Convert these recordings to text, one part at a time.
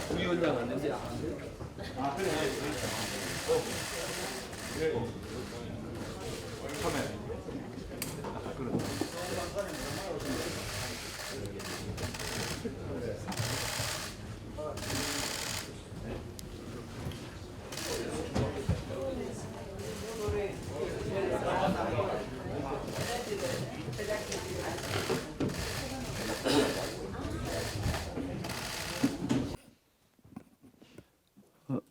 부위원장 왔는데 안 돼. 아 그래. 처음에. 그래.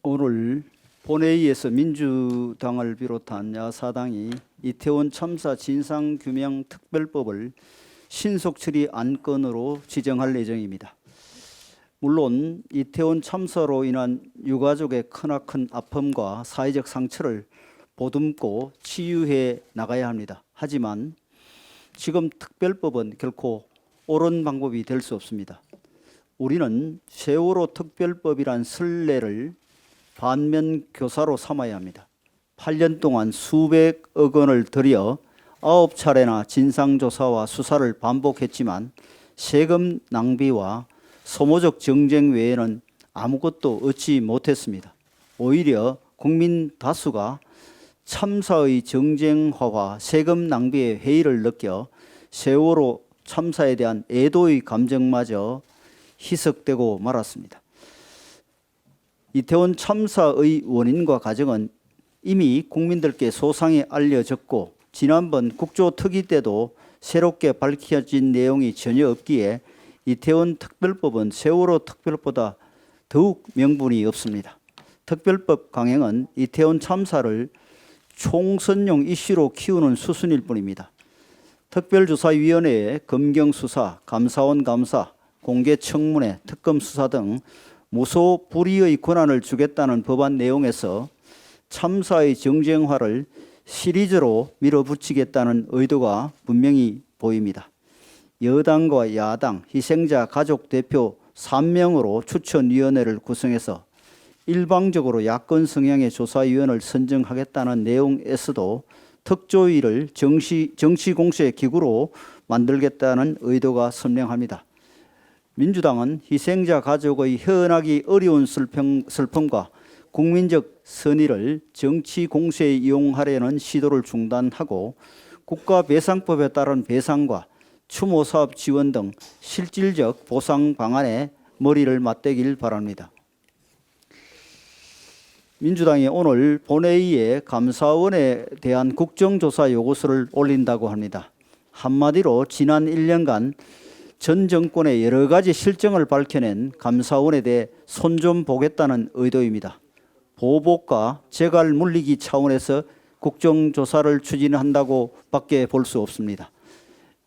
오늘 본회의에서 민주당을 비롯한 야사당이 이태원 참사 진상규명 특별법을 신속 처리 안건으로 지정할 예정입니다. 물론 이태원 참사로 인한 유가족의 크나큰 아픔과 사회적 상처를 보듬고 치유해 나가야 합니다. 하지만 지금 특별법은 결코 옳은 방법이 될 수 없습니다. 우리는 세월호 특별법이란 선례를 반면 교사로 삼아야 합니다. 8년 동안 수백억 원을 들여 9차례나 진상조사와 수사를 반복했지만 세금 낭비와 소모적 정쟁 외에는 아무것도 얻지 못했습니다. 오히려 국민 다수가 참사의 정쟁화와 세금 낭비의 회의를 느껴 세월호 참사에 대한 애도의 감정마저 희석되고 말았습니다. 이태원 참사의 원인과 과정은 이미 국민들께 소상히 알려졌고 지난번 국조특위 때도 새롭게 밝혀진 내용이 전혀 없기에 이태원 특별법은 세월호 특별법보다 더욱 명분이 없습니다. 특별법 강행은 이태원 참사를 총선용 이슈로 키우는 수순일 뿐입니다. 특별조사위원회에 검경수사, 감사원 감사, 공개청문회, 특검 수사 등 무소 불위의 권한을 주겠다는 법안 내용에서 참사의 정쟁화를 시리즈로 밀어붙이겠다는 의도가 분명히 보입니다. 여당과 야당, 희생자 가족 대표 3명으로 추천위원회를 구성해서 일방적으로 야권 성향의 조사위원을 선정하겠다는 내용에서도 특조위를 정치공세 기구로 만들겠다는 의도가 선명합니다. 민주당은 희생자 가족의 헤어나기 어려운 슬픔과 국민적 선의를 정치 공세에 이용하려는 시도를 중단하고 국가배상법에 따른 배상과 추모사업 지원 등 실질적 보상 방안에 머리를 맞대길 바랍니다. 민주당이 오늘 본회의에 감사원에 대한 국정조사 요구서를 올린다고 합니다. 한마디로 지난 1년간 전 정권의 여러 가지 실정을 밝혀낸 감사원에 대해 손 좀 보겠다는 의도입니다. 보복과 재갈 물리기 차원에서 국정조사를 추진한다고 밖에 볼 수 없습니다.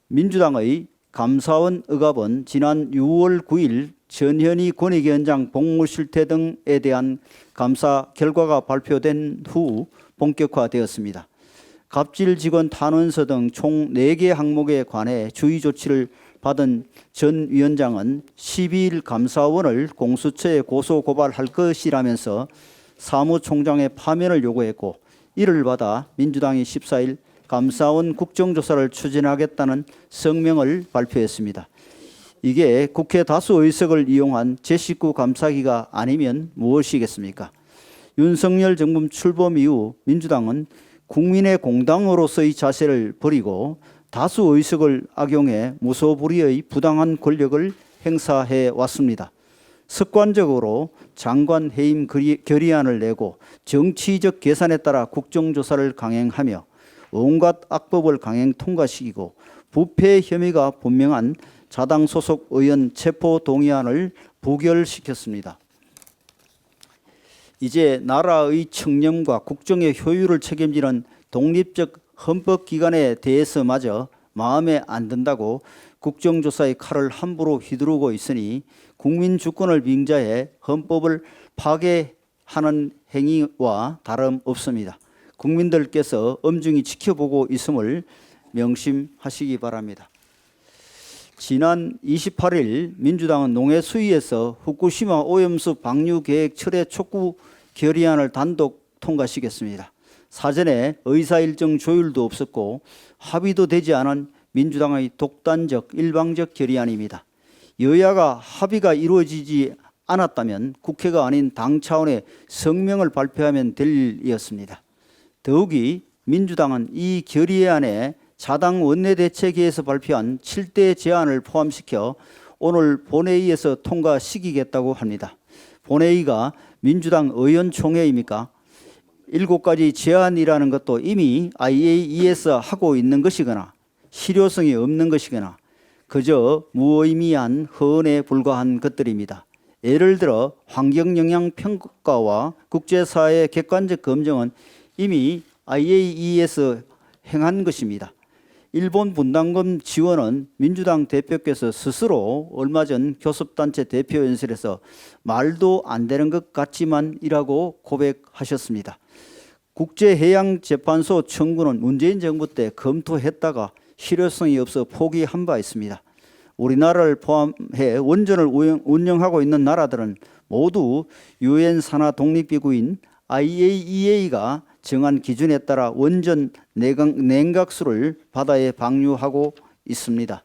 민주당의 감사원 의갑은 지난 6월 9일 전현희 권익위원장 복무 실태 등에 대한 감사 결과가 발표된 후 본격화되었습니다. 갑질 직원 탄원서 등 총 4개 항목에 관해 주의 조치를 받은 전 위원장은 12일 감사원을 공수처에 고소 고발할 것이라면서 사무총장의 파면을 요구했고 이를 받아 민주당이 14일 감사원 국정조사를 추진하겠다는 성명을 발표했습니다. 이게 국회 다수 의석을 이용한 제19 감사기가 아니면 무엇이겠습니까? 윤석열 정부 출범 이후 민주당은 국민의 공당으로서의 자세를 버리고 다수 의석을 악용해 무소불위의 부당한 권력을 행사해 왔습니다. 습관적으로 장관 해임 결의안을 내고 정치적 계산에 따라 국정조사를 강행하며 온갖 악법을 강행 통과시키고 부패 혐의가 분명한 자당 소속 의원 체포 동의안을 부결시켰습니다. 이제 나라의 청렴과 국정의 효율을 책임지는 독립적 헌법기관에 대해서마저 마음에 안 든다고 국정조사의 칼을 함부로 휘두르고 있으니 국민 주권을 빙자해 헌법을 파괴하는 행위와 다름없습니다. 국민들께서 엄중히 지켜보고 있음을 명심하시기 바랍니다. 지난 28일 민주당은 농해 수위에서 후쿠시마 오염수 방류 계획 철회 촉구 결의안을 단독 통과시켰습니다. 사전에 의사일정 조율도 없었고 합의도 되지 않은 민주당의 독단적 일방적 결의안입니다. 여야가 합의가 이루어지지 않았다면 국회가 아닌 당 차원의 성명을 발표하면 될 일이었습니다. 더욱이 민주당은 이 결의안에 자당 원내대책위에서 발표한 7대 제안을 포함시켜 오늘 본회의에서 통과시키겠다고 합니다. 본회의가 민주당 의원총회입니까? 7가지 제안이라는 것도 이미 IAEA에서 하고 있는 것이거나 실효성이 없는 것이거나 그저 무의미한 허언에 불과한 것들입니다. 예를 들어 환경영향평가와 국제사회의 객관적 검증은 이미 IAEA에서 행한 것입니다. 일본 분담금 지원은 민주당 대표께서 스스로 얼마 전 교섭단체 대표연설에서 말도 안 되는 것 같지만이라고 고백하셨습니다. 국제해양재판소 청구는 문재인 정부 때 검토했다가 실효성이 없어 포기한 바 있습니다. 우리나라를 포함해 원전을 운영하고 있는 나라들은 모두 유엔 산하 독립기구인 IAEA가 정한 기준에 따라 원전 냉각수를 바다에 방류하고 있습니다.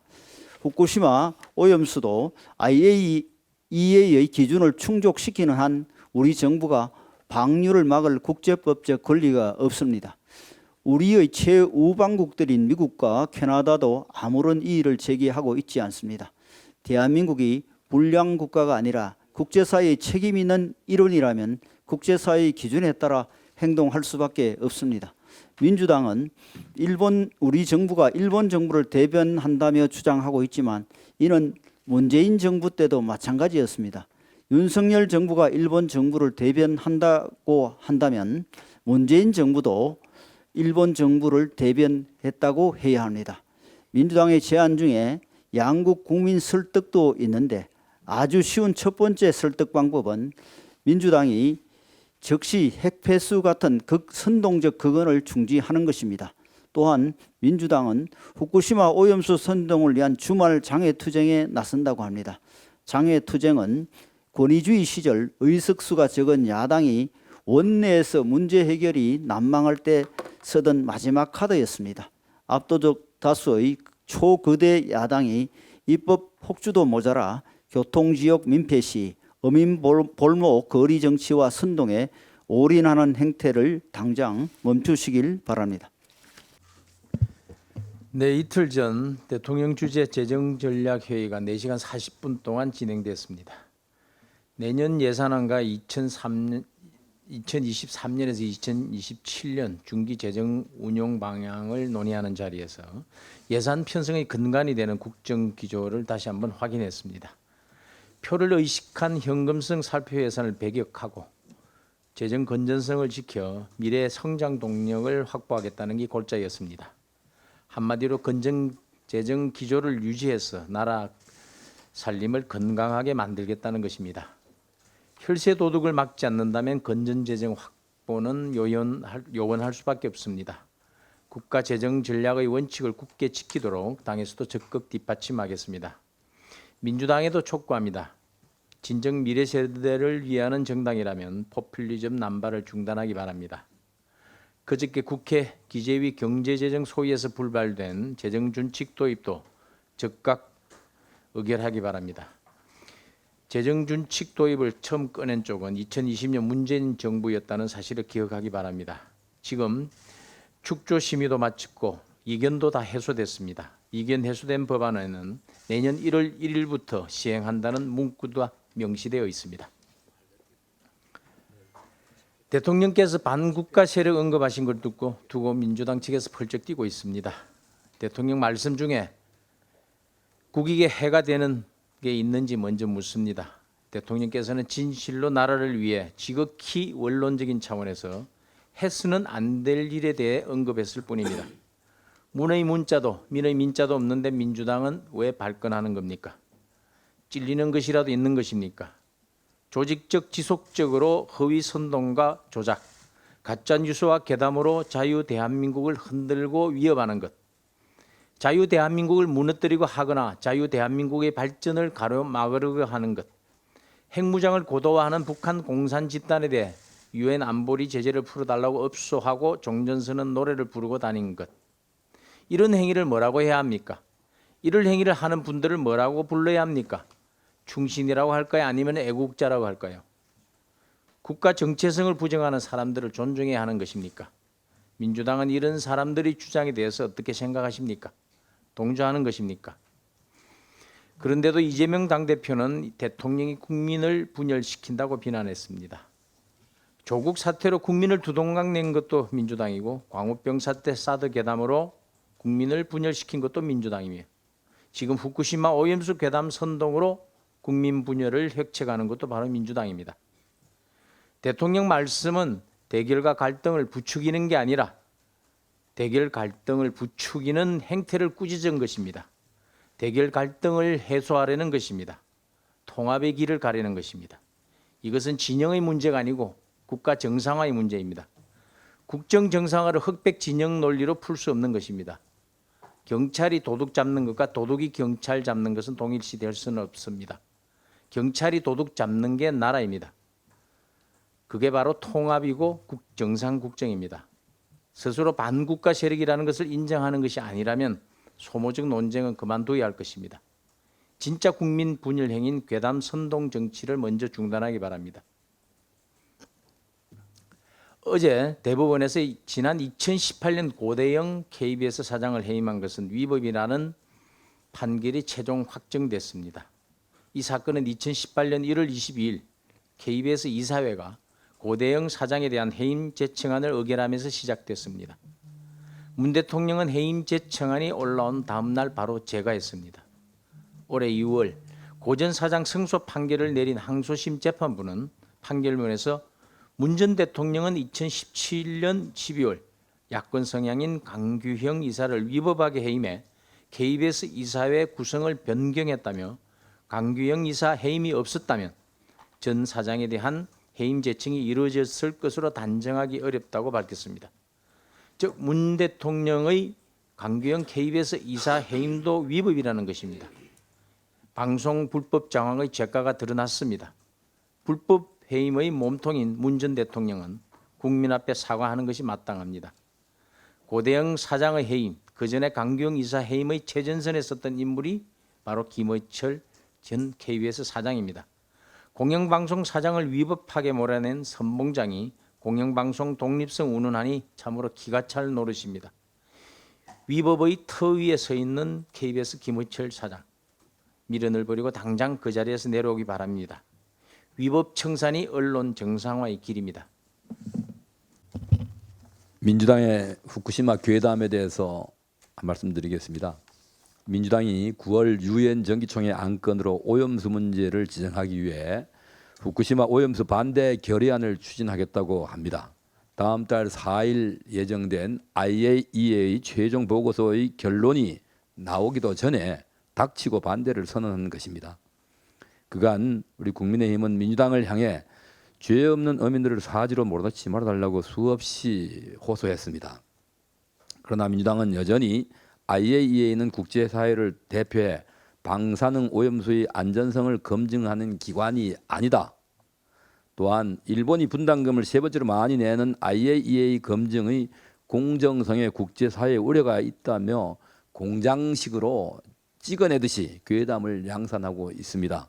후쿠시마 오염수도 IAEA의 기준을 충족시키는 한 우리 정부가 방류를 막을 국제법적 권리가 없습니다. 우리의 최우방국들인 미국과 캐나다도 아무런 이의를 제기하고 있지 않습니다. 대한민국이 불량 국가가 아니라 국제사회의 책임 있는 일원이라면 국제사회의 기준에 따라 행동할 수밖에 없습니다. 민주당은 우리 정부가 일본 정부를 대변한다며 주장하고 있지만 이는 문재인 정부 때도 마찬가지였습니다. 윤석열 정부가 일본 정부를 대변한다고 한다면 문재인 정부도 일본 정부를 대변했다고 해야 합니다. 민주당의 제안 중에 양국 국민 설득도 있는데 아주 쉬운 첫 번째 설득 방법은 민주당이 즉시 핵폐수 같은 극선동적 극언을 중지하는 것입니다. 또한 민주당은 후쿠시마 오염수 선동을 위한 주말 장외투쟁에 나선다고 합니다. 장외투쟁은 권위주의 시절 의석수가 적은 야당이 원내에서 문제 해결이 난망할 때 쓰던 마지막 카드였습니다. 압도적 다수의 초거대 야당이 입법 폭주도 모자라 교통지역 민폐 시 어민볼목 거리 정치와 선동에 올인하는 행태를 당장 멈추시길 바랍니다. 네, 이틀 전 대통령 주재 재정전략회의가 4시간 40분 동안 진행됐습니다. 내년 예산안과 2023년에서 2027년 중기 재정 운용 방향을 논의하는 자리에서 예산 편성의 근간이 되는 국정 기조를 다시 한번 확인했습니다. 표를 의식한 현금성 살표 예산을 배격하고 재정 건전성을 지켜 미래 성장 동력을 확보하겠다는 게 골자였습니다. 한마디로 건전 재정 기조를 유지해서 나라 살림을 건강하게 만들겠다는 것입니다. 혈세 도둑을 막지 않는다면 건전 재정 확보는 요원할 수밖에 없습니다. 국가 재정 전략의 원칙을 굳게 지키도록 당에서도 적극 뒷받침하겠습니다. 민주당에도 촉구합니다. 진정 미래 세대를 위하는 정당이라면 포퓰리즘 남발을 중단하기 바랍니다. 그저께 국회 기재위 경제재정 소위에서 불발된 재정준칙 도입도 즉각 의결하기 바랍니다. 재정준칙 도입을 처음 꺼낸 쪽은 2020년 문재인 정부였다는 사실을 기억하기 바랍니다. 지금 축조 심의도 마쳤고 이견도 다 해소됐습니다. 이견 해소된 법안에는 내년 1월 1일부터 시행한다는 문구도 명시되어 있습니다. 대통령께서 반국가 세력 언급하신 걸 두고 민주당 측에서 펄쩍 뛰고 있습니다. 대통령 말씀 중에 국익에 해가 되는 게 있는지 먼저 묻습니다. 대통령께서는 진실로 나라를 위해 지극히 원론적인 차원에서 해서는 안 될 일에 대해 언급했을 뿐입니다. 문의 문자도 민의 민자도 없는데 민주당은 왜 발끈하는 겁니까? 찔리는 것이라도 있는 것입니까? 조직적 지속적으로 허위 선동과 조작, 가짜뉴스와 괴담으로 자유 대한민국을 흔들고 위협하는 것, 자유 대한민국을 무너뜨리고 하거나 자유 대한민국의 발전을 가로막으려고 하는 것, 핵무장을 고도화하는 북한 공산 집단에 대해 유엔 안보리 제재를 풀어달라고 업소하고 종전선언 노래를 부르고 다닌 것, 이런 행위를 뭐라고 해야 합니까? 이런 행위를 하는 분들을 뭐라고 불러야 합니까? 충신이라고 할까요? 아니면 애국자라고 할까요? 국가 정체성을 부정하는 사람들을 존중해야 하는 것입니까? 민주당은 이런 사람들의 주장에 대해서 어떻게 생각하십니까? 동조하는 것입니까? 그런데도 이재명 당대표는 대통령이 국민을 분열시킨다고 비난했습니다. 조국 사태로 국민을 두동강 낸 것도 민주당이고 광우병 사태 사드 괴담으로 국민을 분열시킨 것도 민주당이며 지금 후쿠시마 오염수 괴담 선동으로 국민 분열을 획책하는 것도 바로 민주당입니다. 대통령 말씀은 대결과 갈등을 부추기는 게 아니라 대결 갈등을 부추기는 행태를 꾸짖은 것입니다. 대결 갈등을 해소하려는 것입니다. 통합의 길을 가려는 것입니다. 이것은 진영의 문제가 아니고 국가 정상화의 문제입니다. 국정 정상화를 흑백 진영 논리로 풀 수 없는 것입니다. 경찰이 도둑 잡는 것과 도둑이 경찰 잡는 것은 동일시 될 수는 없습니다. 경찰이 도둑 잡는 게 나라입니다. 그게 바로 통합이고 정상 국정입니다. 스스로 반국가 세력이라는 것을 인정하는 것이 아니라면 소모적 논쟁은 그만둬야 할 것입니다. 진짜 국민 분열 행인 괴담 선동 정치를 먼저 중단하기 바랍니다. 어제 대법원에서 지난 2018년 고대영 KBS 사장을 해임한 것은 위법이라는 판결이 최종 확정됐습니다. 이 사건은 2018년 1월 22일 KBS 이사회가 고대영 사장에 대한 해임 제청안을 의결하면서 시작됐습니다. 문 대통령은 해임 제청안이 올라온 다음 날 바로 제거했습니다. 올해 2월 고 전 사장 승소 판결을 내린 항소심 재판부는 판결문에서 문 전 대통령은 2017년 12월 야권 성향인 강규형 이사를 위법하게 해임해 KBS 이사회 구성을 변경했다며 강규형 이사 해임이 없었다면 전 사장에 대한 해임 제청이 이루어졌을 것으로 단정하기 어렵다고 밝혔습니다. 즉 문 대통령의 강규형 KBS 이사 해임도 위법이라는 것입니다. 방송 불법 장악의 죄가가 드러났습니다. 불법 해임의 몸통인 문 전 대통령은 국민 앞에 사과하는 것이 마땅합니다. 고대영 사장의 해임, 그전에 강규형 이사 해임의 최전선에 섰던 인물이 바로 김어철 전 KBS 사장입니다. 공영방송 사장을 위법하게 몰아낸 선봉장이 공영방송 독립성 운운하니 참으로 기가 찰 노릇입니다. 위법의 터 위에 서 있는 KBS 김어철 사장, 미련을 버리고 당장 그 자리에서 내려오기 바랍니다. 위법 청산이 언론 정상화의 길입니다. 민주당의 후쿠시마 괴담에 대해서 한 말씀 드리겠습니다. 민주당이 9월 유엔 정기총회 안건으로 오염수 문제를 지정하기 위해 후쿠시마 오염수 반대 결의안을 추진하겠다고 합니다. 다음 달 4일 예정된 IAEA의 최종 보고서의 결론이 나오기도 전에 닥치고 반대를 선언한 것입니다. 그간 우리 국민의힘은 민주당을 향해 죄 없는 어민들을 사지로 몰아넣지 말아달라고 수없이 호소했습니다. 그러나 민주당은 여전히 IAEA는 국제사회를 대표해 방사능 오염수의 안전성을 검증하는 기관이 아니다. 또한 일본이 분담금을 세 번째로 많이 내는 IAEA 검증의 공정성에 국제사회에 우려가 있다며 공장식으로 찍어내듯이 괴담을 양산하고 있습니다.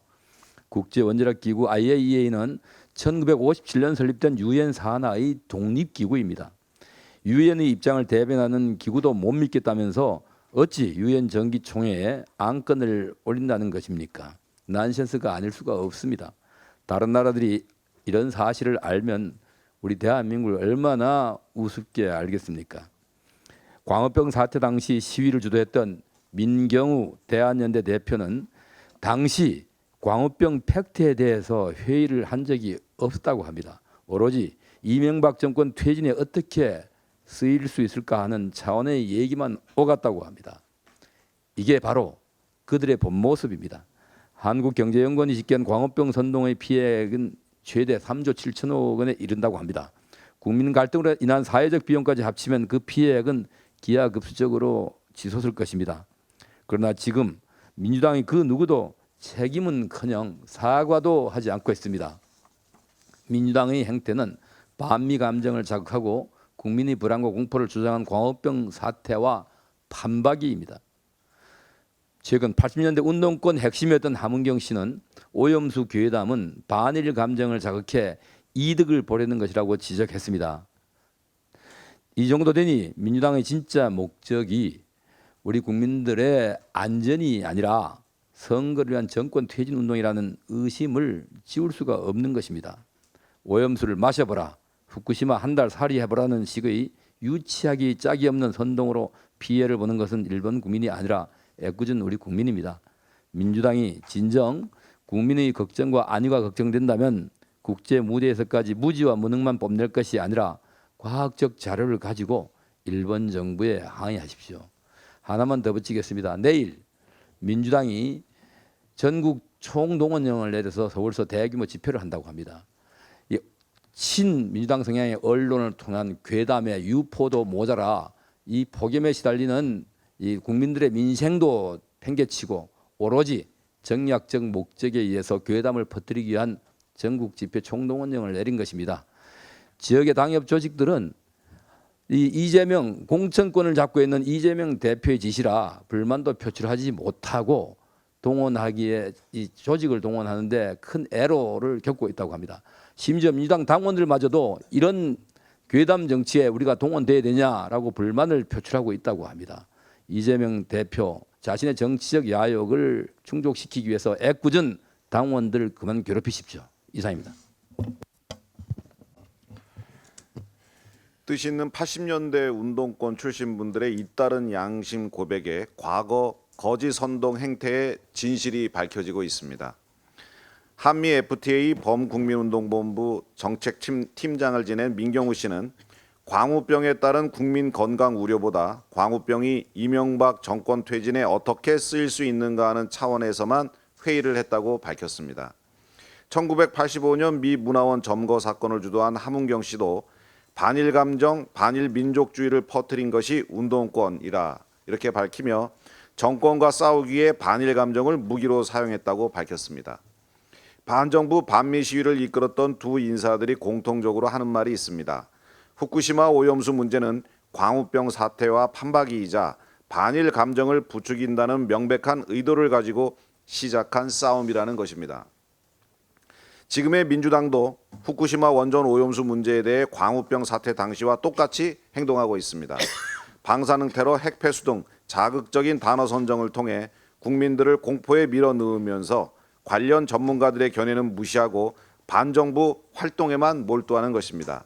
국제원자력기구 IAEA는 1957년 설립된 유엔 산하의 독립기구입니다. 유엔의 입장을 대변하는 기구도 못 믿겠다면서 어찌 유엔 정기총회에 안건을 올린다는 것입니까? 난센스가 아닐 수가 없습니다. 다른 나라들이 이런 사실을 알면 우리 대한민국을 얼마나 우습게 알겠습니까? 광우병 사태 당시 시위를 주도했던 민경우 대한연대 대표는 당시 광우병 팩트에 대해서 회의를 한 적이 없었다고 합니다. 오로지 이명박 정권 퇴진에 어떻게 쓰일 수 있을까 하는 차원의 얘기만 오갔다고 합니다. 이게 바로 그들의 본 모습입니다. 한국경제연구원이 집계한 광우병 선동의 피해액은 최대 3조 7천억 원에 이른다고 합니다. 국민 갈등으로 인한 사회적 비용까지 합치면 그 피해액은 기하급수적으로 치솟을 것입니다. 그러나 지금 민주당이 그 누구도 책임은커녕 사과도 하지 않고 있습니다. 민주당의 행태는 반미 감정을 자극하고 국민의 불안과 공포를 조장한 광우병 사태와 판박이입니다. 최근 80년대 운동권 핵심이었던 함은경 씨는 오염수 괴담은 반일 감정을 자극해 이득을 보려는 것이라고 지적했습니다. 이 정도 되니 민주당의 진짜 목적이 우리 국민들의 안전이 아니라 선거를 위한 정권 퇴진 운동이라는 의심을 지울 수가 없는 것입니다. 오염수를 마셔보라, 후쿠시마 한 달 살이 해보라는 식의 유치하기 짝이 없는 선동으로 피해를 보는 것은 일본 국민이 아니라 애꿎은 우리 국민입니다. 민주당이 진정 국민의 걱정과 안위가 걱정된다면 국제 무대에서까지 무지와 무능만 뽐낼 것이 아니라 과학적 자료를 가지고 일본 정부에 항의하십시오. 하나만 더 붙이겠습니다. 내일 민주당이 전국 총동원령을 내려서 서울서 대규모 집회를 한다고 합니다. 친민주당 성향의 언론을 통한 괴담에 유포도 모자라 이 폭염에 시달리는 이 국민들의 민생도 팽개치고 오로지 정략적 목적에 의해서 괴담을 퍼뜨리기 위한 전국 집회 총동원령을 내린 것입니다. 지역의 당협 조직들은 이재명 공천권을 잡고 있는 이재명 대표의 지시라 불만도 표출하지 못하고 동원하기에 이 조직을 동원하는데 큰 애로를 겪고 있다고 합니다. 심지어 민주당 당원들마저도 이런 괴담 정치에 우리가 동원돼야 되냐라고 불만을 표출하고 있다고 합니다. 이재명 대표 자신의 정치적 야욕을 충족시키기 위해서 애꿎은 당원들 그만 괴롭히십시오. 이상입니다. 뜻 있는 80년대 운동권 출신 분들의 잇따른 양심 고백에 과거 거짓 선동 행태의 진실이 밝혀지고 있습니다. 한미 FTA 범국민운동본부 정책팀장을 지낸 민경우 씨는 광우병에 따른 국민 건강 우려보다 광우병이 이명박 정권 퇴진에 어떻게 쓰일 수 있는가 하는 차원에서만 회의를 했다고 밝혔습니다. 1985년 미 문화원 점거 사건을 주도한 함은경 씨도 반일 감정, 반일 민족주의를 퍼뜨린 것이 운동권이라 이렇게 밝히며 정권과 싸우기 위해 반일 감정을 무기로 사용했다고 밝혔습니다. 반정부 반미 시위를 이끌었던 두 인사들이 공통적으로 하는 말이 있습니다. 후쿠시마 오염수 문제는 광우병 사태와 판박이이자 반일 감정을 부추긴다는 명백한 의도를 가지고 시작한 싸움이라는 것입니다. 지금의 민주당도 후쿠시마 원전 오염수 문제에 대해 광우병 사태 당시와 똑같이 행동하고 있습니다. 방사능 테러, 핵폐수 등 자극적인 단어 선정을 통해 국민들을 공포에 밀어넣으면서 관련 전문가들의 견해는 무시하고 반정부 활동에만 몰두하는 것입니다.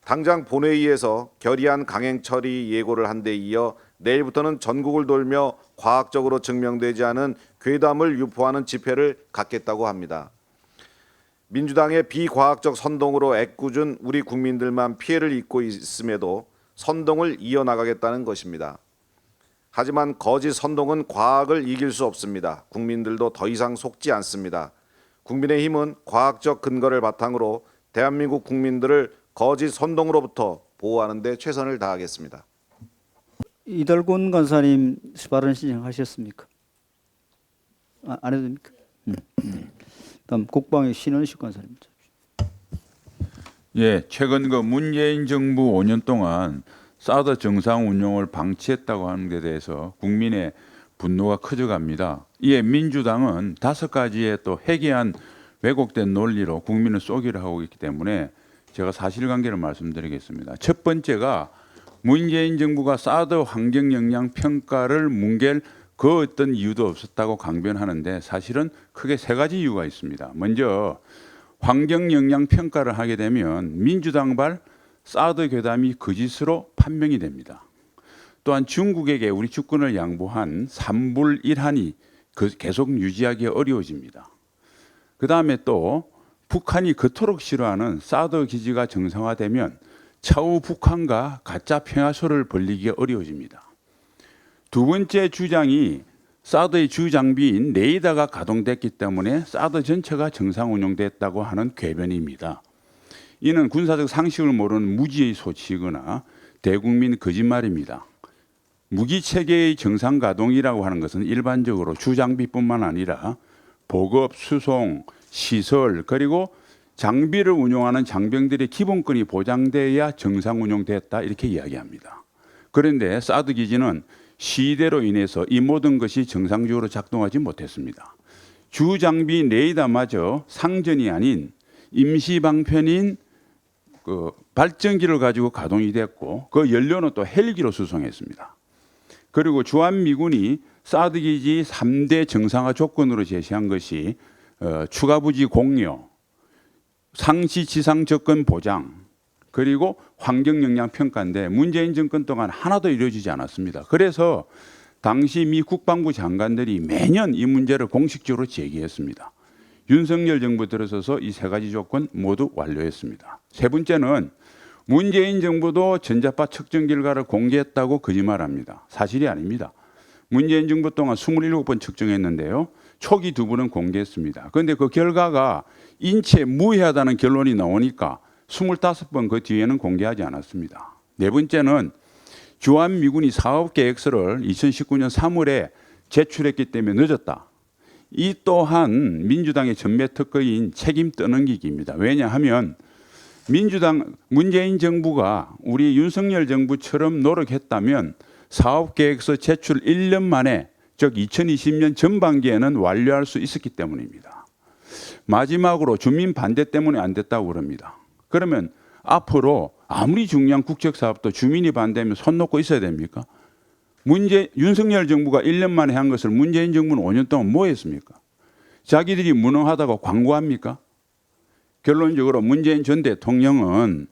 당장 본회의에서 결의안 강행 처리 예고를 한 데 이어 내일부터는 전국을 돌며 과학적으로 증명되지 않은 괴담을 유포하는 집회를 갖겠다고 합니다. 민주당의 비과학적 선동으로 애꿎은 우리 국민들만 피해를 입고 있음에도 선동을 이어나가겠다는 것입니다. 하지만 거짓 선동은 과학을 이길 수 없습니다. 국민들도 더 이상 속지 않습니다. 국민의힘은 과학적 근거를 바탕으로 대한민국 국민들을 거짓 선동으로부터 보호하는 데 최선을 다하겠습니다. 이달곤 간사님 발언 신청하셨습니까? 안 해도 됩니까? 다음 국방의 신원식 간사님입니다. 예, 최근 그 문재인 정부 5년 동안 사드 정상 운용을 방치했다고 하는 데 대해서 국민의 분노가 커져갑니다. 이에 민주당은 5가지의 또 해괴한 왜곡된 논리로 국민을 쏘기를 하고 있기 때문에 제가 사실관계를 말씀드리겠습니다. 첫 번째가 문재인 정부가 사드 환경 영향 평가를 뭉갤 그 어떤 이유도 없었다고 강변하는데 사실은 크게 3가지 이유가 있습니다. 먼저 환경 영향 평가를 하게 되면 민주당발 사드 괴담이 거짓으로 판명이 됩니다. 또한 중국에게 우리 주권을 양보한 3불 1한이 계속 유지하기 어려워집니다. 그 다음에 또 북한이 그토록 싫어하는 사드 기지가 정상화되면 차후 북한과 가짜 평화소를 벌리기 어려워집니다. 두 번째 주장이 사드의 주장비인 레이더가 가동됐기 때문에 사드 전체가 정상 운용됐다고 하는 궤변입니다. 이는 군사적 상식을 모르는 무지의 소치이거나 대국민 거짓말입니다. 무기체계의 정상 가동이라고 하는 것은 일반적으로 주장비뿐만 아니라 보급, 수송, 시설 그리고 장비를 운용하는 장병들의 기본권이 보장돼야 정상 운용됐다 이렇게 이야기합니다. 그런데 사드 기지는 시대로 인해서 이 모든 것이 정상적으로 작동하지 못했습니다. 주 장비 레이더마저 상전이 아닌 임시 방편인 그 발전기를 가지고 가동이 됐고 그 연료는 또 헬기로 수송했습니다. 그리고 주한미군이 사드 기지 3대 정상화 조건으로 제시한 것이 추가 부지 공여, 상시 지상 접근 보장, 그리고 환경 영향 평가인데 문재인 정권 동안 하나도 이루어지지 않았습니다. 그래서 당시 미 국방부 장관들이 매년 이 문제를 공식적으로 제기했습니다. 윤석열 정부 들어서서 이 세 가지 조건 모두 완료했습니다. 세 번째는 문재인 정부도 전자파 측정 결과를 공개했다고 거짓말합니다. 사실이 아닙니다. 문재인 정부 동안 27번 측정했는데요. 초기 2번은 공개했습니다. 그런데 그 결과가 인체에 무해하다는 결론이 나오니까 25번 그 뒤에는 공개하지 않았습니다. 네 번째는 주한미군이 사업 계획서를 2019년 3월에 제출했기 때문에 늦었다. 이 또한 민주당의 전매 특허인 책임 떠넘기기입니다. 왜냐하면 문재인 정부가 우리 윤석열 정부처럼 노력했다면 사업 계획서 제출 1년 만에 즉 2020년 전반기에는 완료할 수 있었기 때문입니다. 마지막으로 주민 반대 때문에 안 됐다고 그럽니다. 그러면 앞으로 아무리 중요한 국책 사업도 주민이 반대하면 손 놓고 있어야 됩니까? 윤석열 정부가 1년 만에 한 것을 문재인 정부는 5년 동안 뭐 했습니까? 자기들이 무능하다고 광고합니까? 결론적으로 문재인 전 대통령은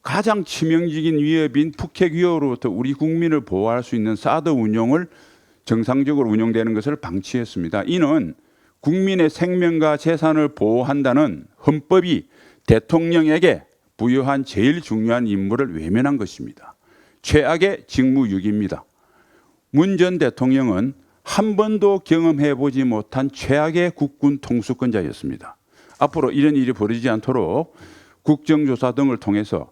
가장 치명적인 위협인 북핵 위협으로부터 우리 국민을 보호할 수 있는 사드 운용을 정상적으로 운용되는 것을 방치했습니다. 이는 국민의 생명과 재산을 보호한다는 헌법이 대통령에게 부여한 제일 중요한 임무를 외면한 것입니다. 최악의 직무유기입니다. 문 전 대통령은 한 번도 경험해보지 못한 최악의 국군 통수권자였습니다. 앞으로 이런 일이 벌어지지 않도록 국정조사 등을 통해서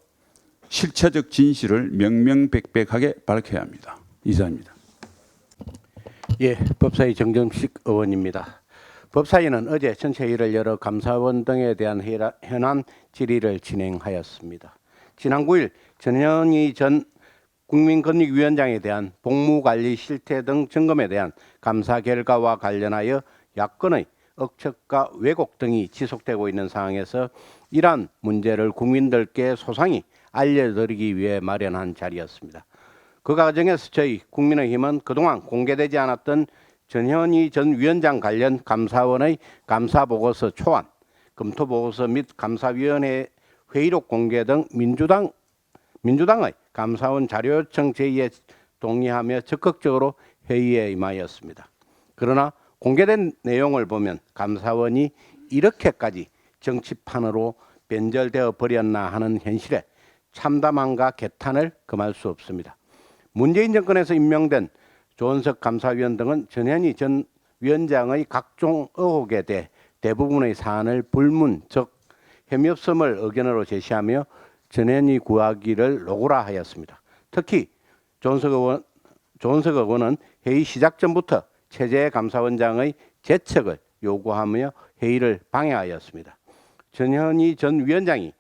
실체적 진실을 명명백백하게 밝혀야 합니다. 이상입니다. 예, 법사위 정점식 의원입니다. 법사위는 어제 전체 회의를 열어 감사원 등에 대한 현안 질의를 진행하였습니다. 지난 9일 전현희 전 국민권익위원장에 대한 복무관리 실태 등 점검에 대한 감사 결과와 관련하여 야권의 억측과 왜곡 등이 지속되고 있는 상황에서 이러한 문제를 국민들께 소상히 알려드리기 위해 마련한 자리였습니다. 그 과정에서 저희 국민의힘은 그동안 공개되지 않았던 전현희 전 위원장 관련 감사원의 감사보고서 초안, 검토보고서 및 감사위원회 회의록 공개 등 민주당의 감사원 자료 요청 제의에 동의하며 적극적으로 회의에 임하였습니다. 그러나 공개된 내용을 보면 감사원이 이렇게까지 정치판으로 변절되어 버렸나 하는 현실에 참담함과 개탄을 금할 수 없습니다. 문재인 정권에서 임명된 조은석 감사위원 등은 전현희 전 위원장의 각종 의혹에 대해 대부분의 사안을 불문, 즉 혐의 없음을 의견으로 제시하며 전현희 구하기를 노고라 하였습니다. 특히 조은석 의원은 회의 시작 전부터 최재 감사원장의 재척을 요구하며 회의를 방해하였습니다. 전현희 전 위원장이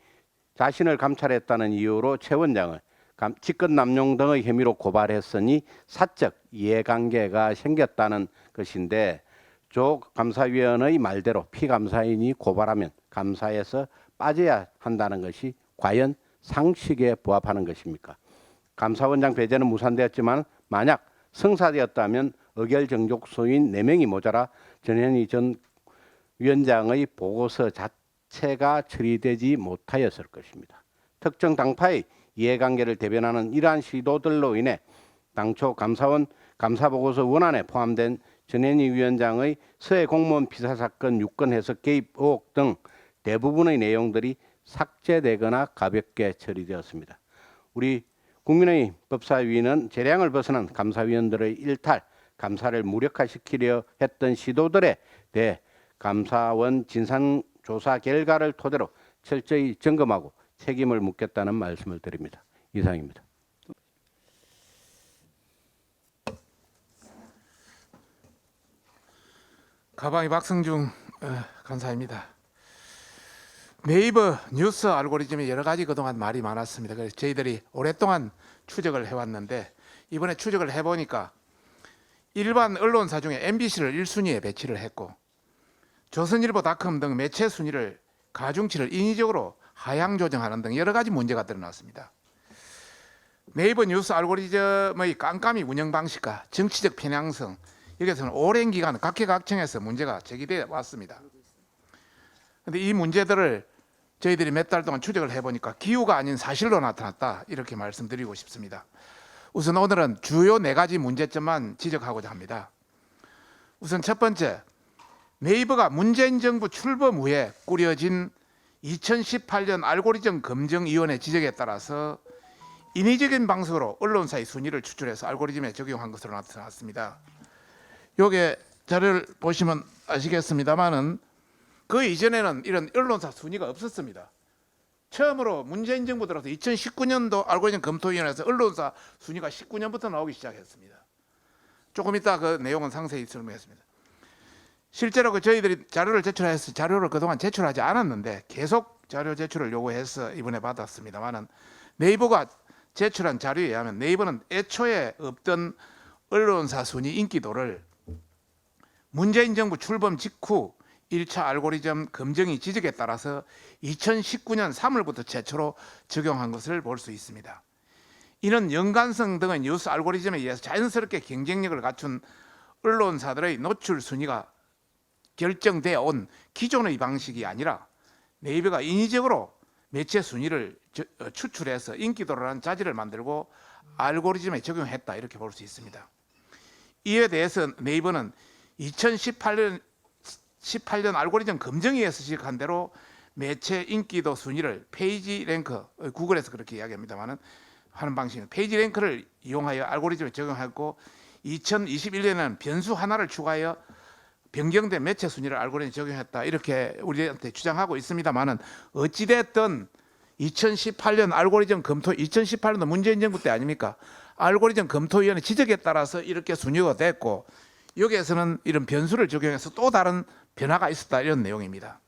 자신을 감찰했다는 이유로 최 원장을 직권남용 등의 혐의로 고발했으니 사적 이해관계가 생겼다는 것인데 조 감사위원의 말대로 피감사인이 고발하면 감사에서 빠져야 한다는 것이 과연 상식에 부합하는 것입니까? 감사원장 배제는 무산되었지만 만약 성사되었다면 의결정족소인 4명이 모자라 전현희 전 위원장의 보고서 자체가 처리되지 못하였을 것입니다. 특정 당파의 이해관계를 대변하는 이러한 시도들로 인해 당초 감사원 감사보고서 원안에 포함된 전현희 위원장의 서해 공무원 비사 사건 유권 해석 개입 의혹 등 대부분의 내용들이 삭제되거나 가볍게 처리되었습니다. 우리 국민의 법사위는 재량을 벗어난 감사위원들의 일탈, 감사를 무력화시키려 했던 시도들에 대해 감사원 진상조사 결과를 토대로 철저히 점검하고 책임을 묻겠다는 말씀을 드립니다. 이상입니다. 가방이 박성중 간사입니다. 네이버 뉴스 알고리즘에 여러 가지 그동안 말이 많았습니다. 그래서 저희들이 오랫동안 추적을 해왔는데 이번에 추적을 해보니까 일반 언론사 중에 MBC를 1순위에 배치를 했고 조선일보닷컴 등 매체 순위를 가중치를 인위적으로 하향 조정하는 등 여러 가지 문제가 드러났습니다. 네이버 뉴스 알고리즘의 깜깜이 운영 방식과 정치적 편향성, 여기에서는 오랜 기간 각계각층에서 문제가 제기되어 왔습니다. 그런데 이 문제들을 저희들이 몇 달 동안 추적을 해보니까 기우가 아닌 사실로 나타났다, 이렇게 말씀드리고 싶습니다. 우선 오늘은 주요 4가지 문제점만 지적하고자 합니다. 우선 첫 번째, 네이버가 문재인 정부 출범 후에 꾸려진 2018년 알고리즘 검증위원회 지적에 따라서 인위적인 방식으로 언론사의 순위를 추출해서 알고리즘에 적용한 것으로 나타났습니다. 요게 자료를 보시면 아시겠습니다만은 그 이전에는 이런 언론사 순위가 없었습니다. 처음으로 문재인 정부 들어서 2019년도 알고리즘 검토위원회에서 언론사 순위가 19년부터 나오기 시작했습니다. 조금 이따 그 내용은 상세히 설명했습니다. 실제로 그 저희들이 자료를 제출해서 자료를 그동안 제출하지 않았는데 계속 자료 제출을 요구해서 이번에 받았습니다만은 네이버가 제출한 자료에 의하면 네이버는 애초에 없던 언론사 순위 인기도를 문재인 정부 출범 직후 1차 알고리즘 검증이 지적에 따라서 2019년 3월부터 최초로 적용한 것을 볼 수 있습니다. 이는 연관성 등의 뉴스 알고리즘에 의해서 자연스럽게 경쟁력을 갖춘 언론사들의 노출 순위가 결정되어 온 기존의 방식이 아니라 네이버가 인위적으로 매체 순위를 추출해서 인기도라는 자질을 만들고 알고리즘에 적용했다, 이렇게 볼 수 있습니다. 이에 대해서 네이버는 2018년 알고리즘 검증위에서 지적한 대로 매체 인기도 순위를 페이지 랭크, 구글에서 그렇게 이야기합니다만은 하는 방식은 페이지 랭크를 이용하여 알고리즘에 적용했고 2021년에는 변수 하나를 추가하여 변경된 매체 순위를 알고리즘에 적용했다, 이렇게 우리한테 주장하고 있습니다만은 어찌됐든 2018년 알고리즘 검토, 2018년도 문재인 정부 때 아닙니까? 알고리즘 검토위원회 지적에 따라서 이렇게 순위가 됐고 여기에서는 이런 변수를 적용해서 또 다른 변화가 있었다, 이런 내용입니다.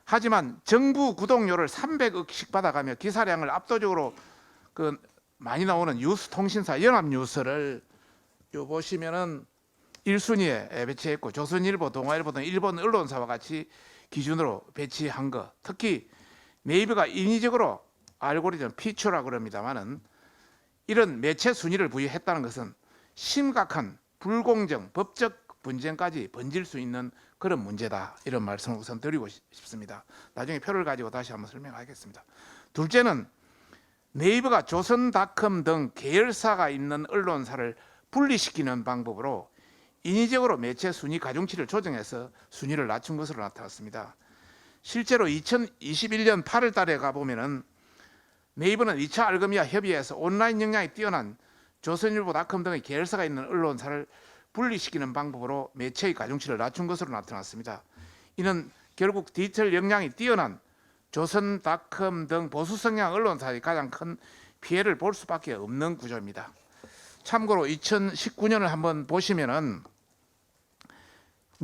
하지만 정부 구독료를 300억씩 받아가며 기사량을 압도적으로 그 많이 나오는 뉴스 통신사 연합뉴스를 요 보시면은 1순위에 배치했고 조선일보, 동아일보 등 일본 언론사와 같이 기준으로 배치한 것, 특히 네이버가 인위적으로 알고리즘 피처라고 그럽니다만은 이런 매체 순위를 부여했다는 것은 심각한 불공정, 법적 분쟁까지 번질 수 있는 그런 문제다, 이런 말씀을 우선 드리고 싶습니다. 나중에 표를 가지고 다시 한번 설명하겠습니다. 둘째는 네이버가 조선닷컴 등 계열사가 있는 언론사를 분리시키는 방법으로 인위적으로 매체 순위 가중치를 조정해서 순위를 낮춘 것으로 나타났습니다. 실제로 2021년 8월 달에 가보면은 네이버는 2차 알고리즘과 협의해서 온라인 역량이 뛰어난 조선일보닷컴 등의 계열사가 있는 언론사를 분리시키는 방법으로 매체의 가중치를 낮춘 것으로 나타났습니다. 이는 결국 디지털 역량이 뛰어난 조선닷컴 등 보수 성향 언론사의 가장 큰 피해를 볼 수밖에 없는 구조입니다. 참고로 2019년을 한번 보시면은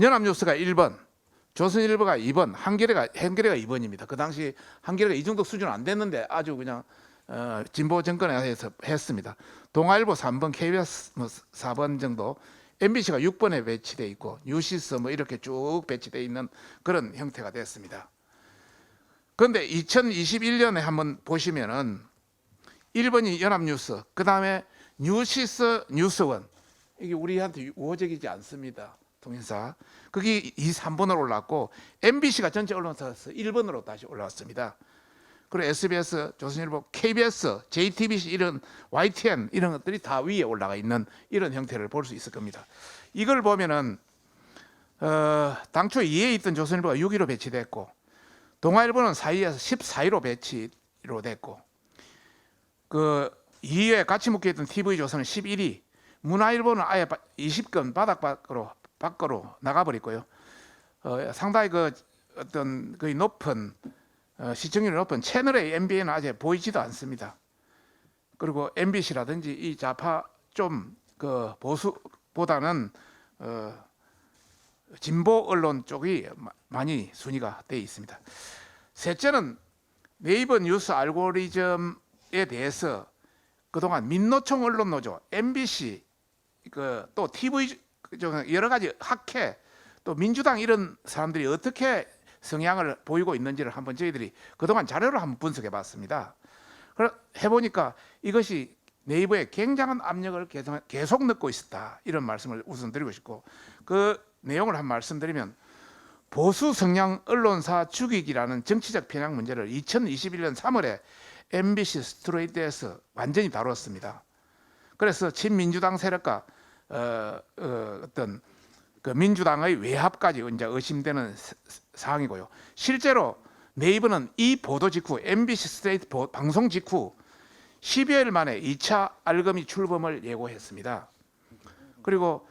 연합뉴스가 1번, 조선일보가 2번, 한겨레가 2번입니다. 그 당시 한겨레가 이 정도 수준 안 됐는데 아주 그냥 진보 정권에서 했습니다. 동아일보 3번, KBS 4번 정도, MBC가 6번에 배치돼 있고 뉴시스 이렇게 쭉 배치돼 있는 그런 형태가 됐습니다. 그런데 2021년에 한번 보시면은 1번이 연합뉴스, 그 다음에 뉴시스, 뉴스원, 이게 우리한테 우호적이지 않습니다. 통신사. 그게 3번으로 올랐고 MBC가 전체 언론사에서 1번으로 다시 올라왔습니다. 그리고 SBS, 조선일보, KBS, JTBC 이런 YTN 이런 것들이 다 위에 올라가 있는 이런 형태를 볼 수 있을 겁니다. 이걸 보면은 당초 2위에 있던 조선일보가 6위로 배치됐고 동아일보는 4위에서 14위로 배치로 됐고 그 2위에 같이 묶여있던 TV조선은 11위, 문화일보는 아예 20권 바닥 밖으로 나가버렸고요. 상당히 그 어떤 거의 높은 시청률이 높은 채널의 MBN은 아직 보이지도 않습니다. 그리고 MBC라든지 이 좌파 좀 그 보수보다는 진보 언론 쪽이 많이 순위가 돼 있습니다. 셋째는 네이버 뉴스 알고리즘에 대해서 그동안 민노총 언론노조, MBC, 또 TV 여러 가지 학회, 또 민주당 이런 사람들이 어떻게 성향을 보이고 있는지를 한번 저희들이 그동안 자료를 한번 분석해 봤습니다. 해보니까 이것이 네이버에 굉장한 압력을 계속 넣고 있었다, 이런 말씀을 우선 드리고 싶고, 그 내용을 한 말씀드리면, 보수 성향 언론사 죽이기라는 정치적 편향 문제를 2021년 3월에 MBC 스트레이트에서 완전히 다뤘습니다. 그래서 친민주당 세력과 어떤 그 민주당의 외합까지 이제 의심되는 사항이고요. 실제로 네이버는 이 보도 직후, MBC 스트레이트 방송 직후 10여일 만에 2차 알검이 출범을 예고했습니다. 그리고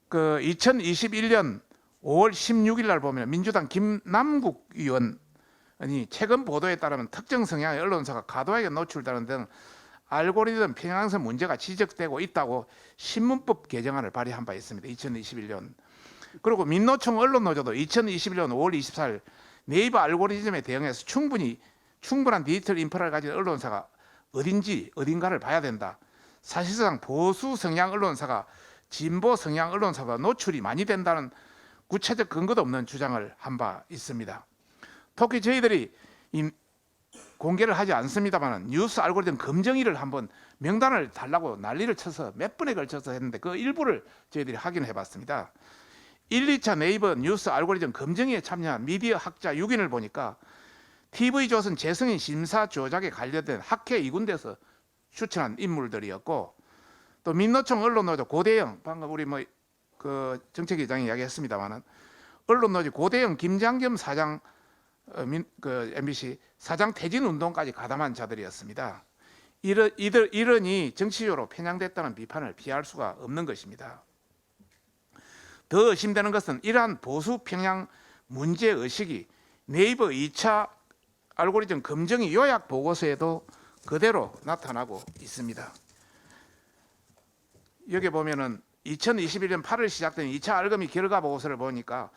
그 2021년 5월 16일 날 보면 민주당 김남국 의원이 최근 보도에 따르면 특정 성향의 언론사가 과도하게 노출되는 등 알고리즘 편향성 문제가 지적되고 있다고 신문법 개정안을 발의한 바 있습니다. 2021년. 그리고 민노총 언론노조도 2021년 5월 24일 네이버 알고리즘에 대응해서 충분한 디지털 인프라를 가진 언론사가 어딘가를 봐야 된다. 사실상 보수 성향 언론사가 진보 성향 언론사보다 노출이 많이 된다는 구체적 근거도 없는 주장을 한 바 있습니다. 특히 저희들이 공개를 하지 않습니다만 뉴스 알고리즘 검증위를 한번 명단을 달라고 난리를 쳐서 몇 번에 걸쳐서 했는데 그 일부를 저희들이 확인해 봤습니다. 1, 2차 네이버 뉴스 알고리즘 검증위에 참여한 미디어 학자 6인을 보니까 TV조선 재성인 심사 조작에 관련된 학회 2군데에서 추천한 인물들이었고, 또 민노총 언론노조 고대영, 방금 우리 그 정책위장이 이야기했습니다만은 언론노조 고대영 김장겸 사장, 그 MBC 사장 퇴진 운동까지 가담한 자들이었습니다. 이러니 정치적으로 편향됐다는 비판을 피할 수가 없는 것입니다. 더 의심되는 것은 이러한 보수 편향 문제 의식이 네이버 2차 알고리즘 검증위 요약 보고서에도 그대로 나타나고 있습니다. 여기 보면은 2021년 8월 시작된 2차 알검이 결과 보고서를 보니까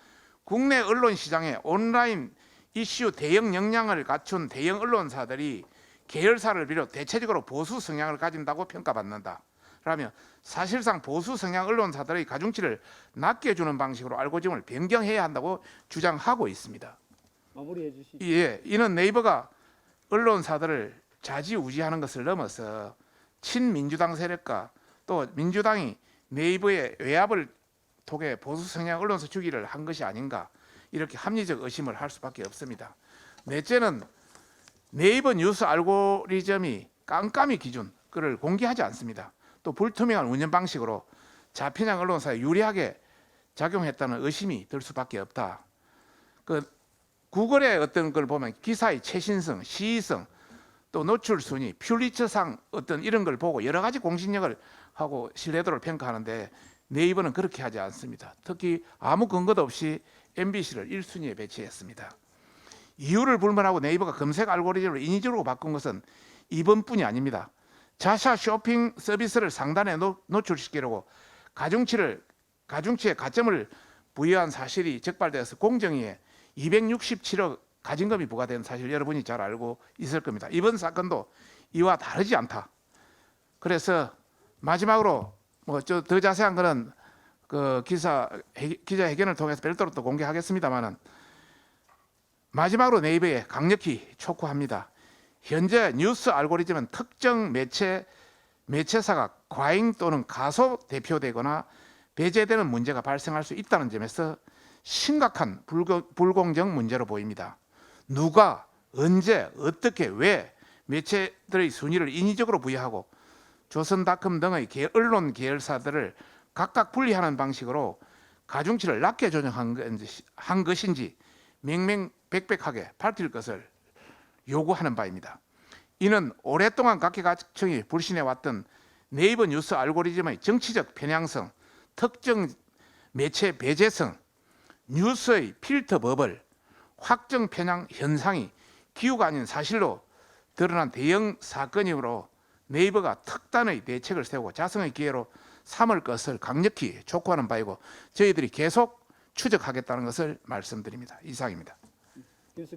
국내 언론 시장에 온라인 이슈 대응 역량을 갖춘 대형 언론사들이 계열사를 비롯 대체적으로 보수 성향을 가진다고 평가받는다. 그러면 사실상 보수 성향 언론사들의 가중치를 낮게 주는 방식으로 알고리즘을 변경해야 한다고 주장하고 있습니다. 마무리해 주시죠. 예, 이는 네이버가 언론사들을 좌지우지하는 것을 넘어서 친민주당 세력과 또 민주당이 네이버의 외압을 통해 보수 성향 언론사 주기를 한 것이 아닌가, 이렇게 합리적 의심을 할 수밖에 없습니다. 넷째는 네이버 뉴스 알고리즘이 깜깜이 기준 그를 공개하지 않습니다. 또 불투명한 운영 방식으로 좌편향 언론사에 유리하게 작용했다는 의심이 들 수밖에 없다. 그 구글의 어떤 걸 보면 기사의 최신성, 시의성, 또 노출 순위, 퓰리처상 어떤 이런 걸 보고 여러 가지 공신력을 하고 신뢰도를 평가하는데 네이버는 그렇게 하지 않습니다. 특히 아무 근거도 없이 MBC를 1순위에 배치했습니다. 이유를 불문하고 네이버가 검색 알고리즘을 인위적으로 바꾼 것은 이번뿐이 아닙니다. 자사 쇼핑 서비스를 상단에 노출시키려고 가중치에 가점을 부여한 사실이 적발되어서 공정위에 267억 가징금이 부과된 사실 여러분이 잘 알고 있을 겁니다. 이번 사건도 이와 다르지 않다. 그래서 마지막으로 더 자세한 거는 그 기자 회견을 통해서 별도로 또 공개하겠습니다만은, 마지막으로 네이버에 강력히 촉구합니다. 현재 뉴스 알고리즘은 특정 매체사가 과잉 또는 가소 대표되거나 배제되는 문제가 발생할 수 있다는 점에서 심각한 불공정 문제로 보입니다. 누가, 언제, 어떻게, 왜 매체들의 순위를 인위적으로 부여하고 조선닷컴 등의 언론 계열사들을 각각 분리하는 방식으로 가중치를 낮게 조정한 것인지 명명백백하게 밝힐 것을 요구하는 바입니다. 이는 오랫동안 각계각층이 불신해왔던 네이버 뉴스 알고리즘의 정치적 편향성, 특정 매체 배제성, 뉴스의 필터 버블, 확정 편향 현상이 기우가 아닌 사실로 드러난 대형 사건이므로 네이버가 특단의 대책을 세우고 자성의 기회로 삼을 것을 강력히 촉구하는 바이고, 저희들이 계속 추적하겠다는 것을 말씀드립니다. 이상입니다.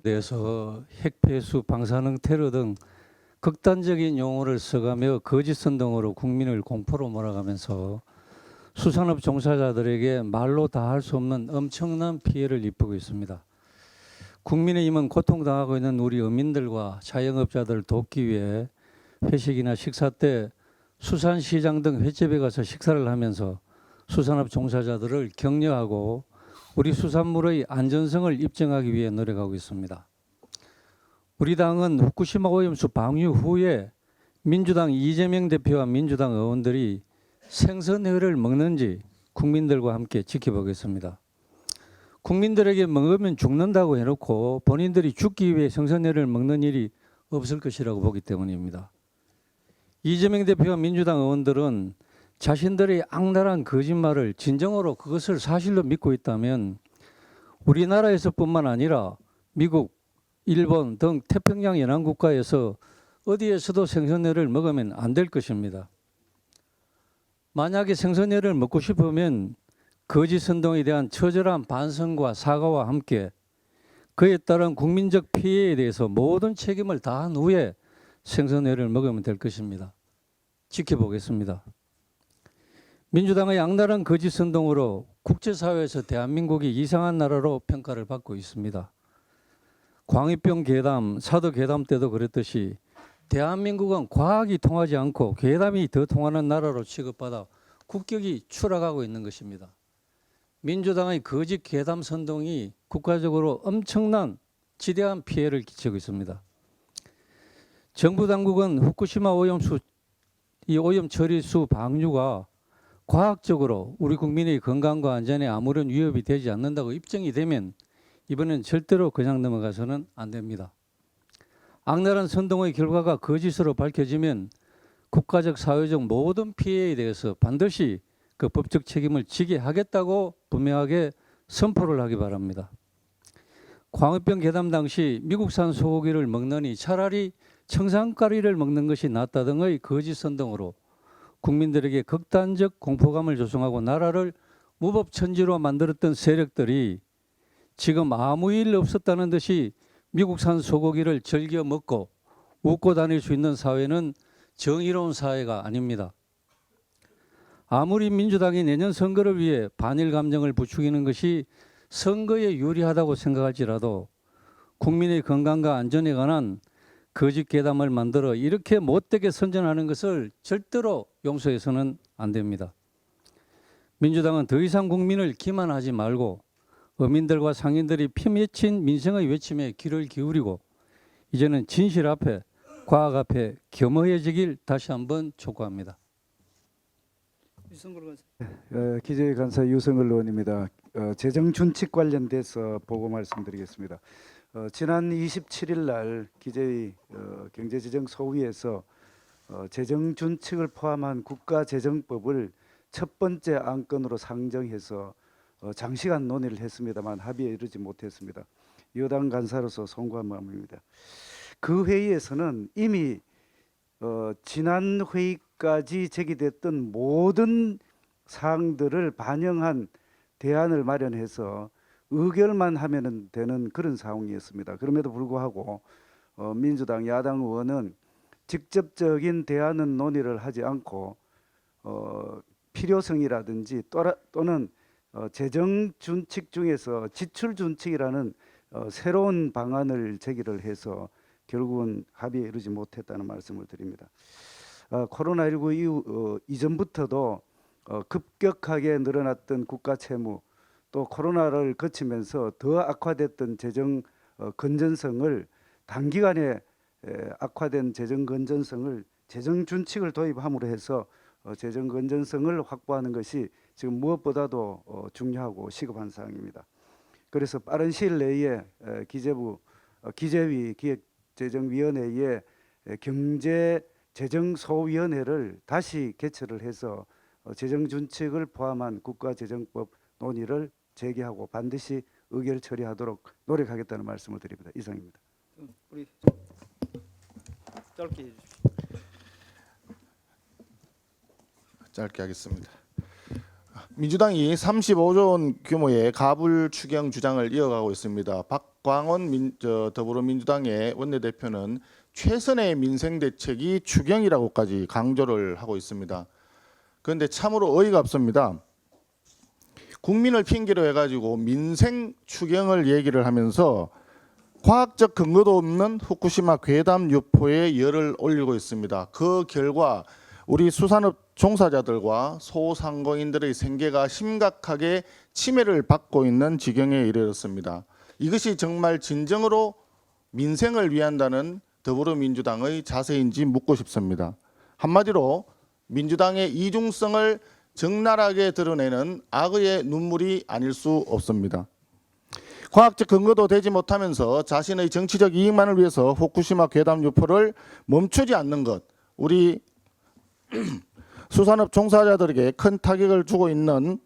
대해서 핵폐수, 방사능 테러 등 극단적인 용어를 써가며 거짓 선동으로 국민을 공포로 몰아가면서 수산업 종사자들에게 말로 다 할 수 없는 엄청난 피해를 입히고 있습니다. 국민의힘은 고통당하고 있는 우리 어민들과 자영업자들을 돕기 위해 회식이나 식사 때 수산시장 등 횟집에 가서 식사를 하면서 수산업 종사자들을 격려하고 우리 수산물의 안전성을 입증하기 위해 노력하고 있습니다. 우리 당은 후쿠시마 오염수 방류 후에 민주당 이재명 대표와 민주당 의원들이 생선회를 먹는지 국민들과 함께 지켜보겠습니다. 국민들에게 먹으면 죽는다고 해놓고 본인들이 죽기 위해 생선회를 먹는 일이 없을 것이라고 보기 때문입니다. 이재명 대표와 민주당 의원들은 자신들의 악랄한 거짓말을 진정으로 그것을 사실로 믿고 있다면 우리나라에서뿐만 아니라 미국, 일본 등 태평양 연안국가에서 어디에서도 생선회를 먹으면 안 될 것입니다. 만약에 생선회를 먹고 싶으면 거짓 선동에 대한 처절한 반성과 사과와 함께 그에 따른 국민적 피해에 대해서 모든 책임을 다한 후에 생선회를 먹으면 될 것입니다. 지켜보겠습니다. 민주당의 악랄한 거짓 선동으로 국제사회에서 대한민국이 이상한 나라로 평가를 받고 있습니다. 광의병 괴담, 사도 괴담 때도 그랬듯이 대한민국은 과학이 통하지 않고 괴담이 더 통하는 나라로 취급받아 국격이 추락하고 있는 것입니다. 민주당의 거짓 괴담 선동이 국가적으로 엄청난 지대한 피해를 끼치고 있습니다. 정부 당국은 후쿠시마 오염수 이 오염 처리수 방류가 과학적으로 우리 국민의 건강과 안전에 아무런 위협이 되지 않는다고 입증이 되면 이번엔 절대로 그냥 넘어가서는 안 됩니다. 악랄한 선동의 결과가 거짓으로 밝혀지면 국가적 사회적 모든 피해에 대해서 반드시 그 법적 책임을 지게 하겠다고 분명하게 선포를 하기 바랍니다. 광우병 괴담 당시 미국산 소고기를 먹느니 차라리 청산가리를 먹는 것이 낫다 등의 거짓 선동으로 국민들에게 극단적 공포감을 조성하고 나라를 무법천지로 만들었던 세력들이 지금 아무 일 없었다는 듯이 미국산 소고기를 즐겨 먹고 웃고 다닐 수 있는 사회는 정의로운 사회가 아닙니다. 아무리 민주당이 내년 선거를 위해 반일 감정을 부추기는 것이 선거에 유리하다고 생각할지라도 국민의 건강과 안전에 관한 거짓 괴담을 만들어 이렇게 못되게 선전하는 것을 절대로 용서해서는 안 됩니다. 민주당은 더 이상 국민을 기만하지 말고 어민들과 상인들이 피 맺힌 민생의 외침에 귀를 기울이고 이제는 진실 앞에 과학 앞에 겸허해지길 다시 한번 촉구합니다. 기재위 간사 유성을 의원입니다. 재정 준칙 관련돼서 보고 말씀드리겠습니다. 지난 27일 날 기재위 경제재정소위에서 재정 준칙을 포함한 국가재정법을 첫 번째 안건으로 상정해서 장시간 논의를 했습니다만 합의에 이르지 못했습니다. 여당 간사로서 송구한 마음입니다. 그 회의에서는 이미 지난 회의까지 제기됐던 모든 사항들을 반영한 대안을 마련해서 의결만 하면 되는 그런 상황이었습니다. 그럼에도 불구하고 민주당 야당 의원은 직접적인 대안은 논의를 하지 않고 필요성이라든지 또는 재정 준칙 중에서 지출 준칙이라는 새로운 방안을 제기를 해서 결국은 합의에 이르지 못했다는 말씀을 드립니다. 코로나19 이후 이전부터도 급격하게 늘어났던 국가 채무 또 코로나를 거치면서 더 악화됐던 재정 건전성을 단기간에 악화된 재정 건전성을 재정 준칙을 도입함으로 해서 재정 건전성을 확보하는 것이 지금 무엇보다도 중요하고 시급한 사항입니다. 그래서 빠른 시일 내에 기재위 기획재정위원회의 경제재정소위원회를 다시 개최를 해서 재정 준칙을 포함한 국가재정법 논의를 재개하고 반드시 의결 처리하도록 노력하겠다는 말씀을 드립니다. 이상입니다. 우리 짧게 해주십시오. 짧게 하겠습니다. 민주당이 35조 원 규모의 가불 추경 주장을 이어가고 있습니다. 박광원 더불어민주당의 원내대표는 최선의 민생 대책이 추경이라고까지 강조를 하고 있습니다. 그런데 참으로 어이가 없습니다. 국민을 핑계로 해가지고 민생 추경을 얘기를 하면서 과학적 근거도 없는 후쿠시마 괴담 유포에 열을 올리고 있습니다. 그 결과 우리 수산업 종사자들과 소상공인들의 생계가 심각하게 침해를 받고 있는 지경에 이르렀습니다. 이것이 정말 진정으로 민생을 위한다는 더불어민주당의 자세인지 묻고 싶습니다. 한마디로 민주당의 이중성을 적나라하게 드러내는 악의 눈물이 아닐 수 없습니다. 과학적 근거도 되지 못하면서 자신의 정치적 이익만을 위해서 후쿠시마 괴담 유포를 멈추지 않는 것, 우리 수산업 종사자들에게 큰 타격을 주고 있는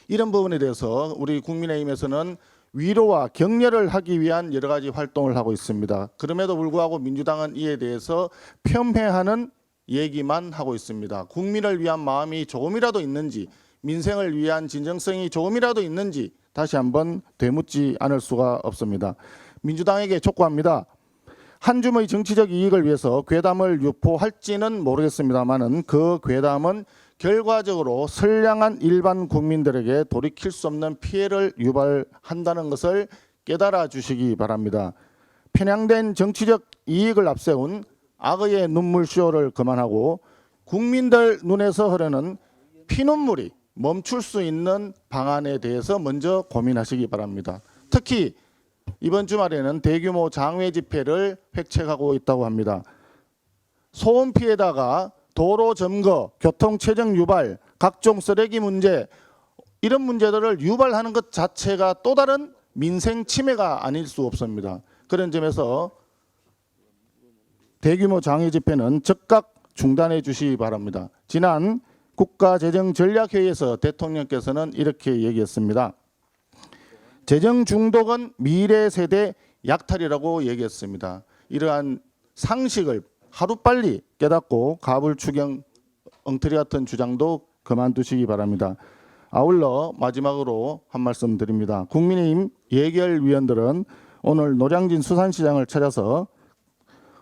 이런 부분에 대해서 우리 국민의힘에서는 위로와 격려를 하기 위한 여러 가지 활동을 하고 있습니다. 그럼에도 불구하고 민주당은 이에 대해서 폄훼하는 얘기만 하고 있습니다. 국민을 위한 마음이 조금이라도 있는지, 민생을 위한 진정성이 조금이라도 있는지 다시 한번 되묻지 않을 수가 없습니다. 민주당에게 촉구합니다. 한 줌의 정치적 이익을 위해서 괴담을 유포할지는 모르겠습니다만은 그 괴담은 결과적으로 선량한 일반 국민들에게 돌이킬 수 없는 피해를 유발한다는 것을 깨달아 주시기 바랍니다. 편향된 정치적 이익을 앞세운 악의 눈물쇼를 그만하고 국민들 눈에서 흐르는 피눈물이 멈출 수 있는 방안에 대해서 먼저 고민하시기 바랍니다. 특히 이번 주말에는 대규모 장외 집회를 획책하고 있다고 합니다. 소음 피해다가 도로 점거, 교통 체증 유발, 각종 쓰레기 문제, 이런 문제들을 유발하는 것 자체가 또 다른 민생 침해가 아닐 수 없습니다. 그런 점에서 대규모 장외 집회는 즉각 중단해 주시기 바랍니다. 지난 국가재정전략회의에서 대통령께서는 이렇게 얘기했습니다. 재정 중독은 미래 세대 약탈이라고 얘기했습니다. 이러한 상식을 하루빨리 깨닫고 가불 추경 엉터리 같은 주장도 그만두시기 바랍니다. 아울러 마지막으로 한 말씀 드립니다. 국민의힘 예결위원들은 오늘 노량진 수산시장을 찾아서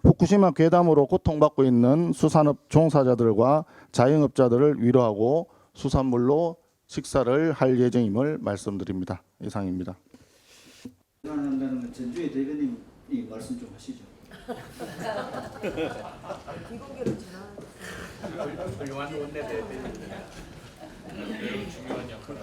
후쿠시마 괴담으로 고통받고 있는 수산업 종사자들과 자영업자들을 위로하고 수산물로 식사를 할 예정임을 말씀드립니다. 이상입니다. 한다는 전주의 대변인이 말씀 좀 하시죠. 비공개로 전화. 훌륭한 원내대변인. 중요한 역할을.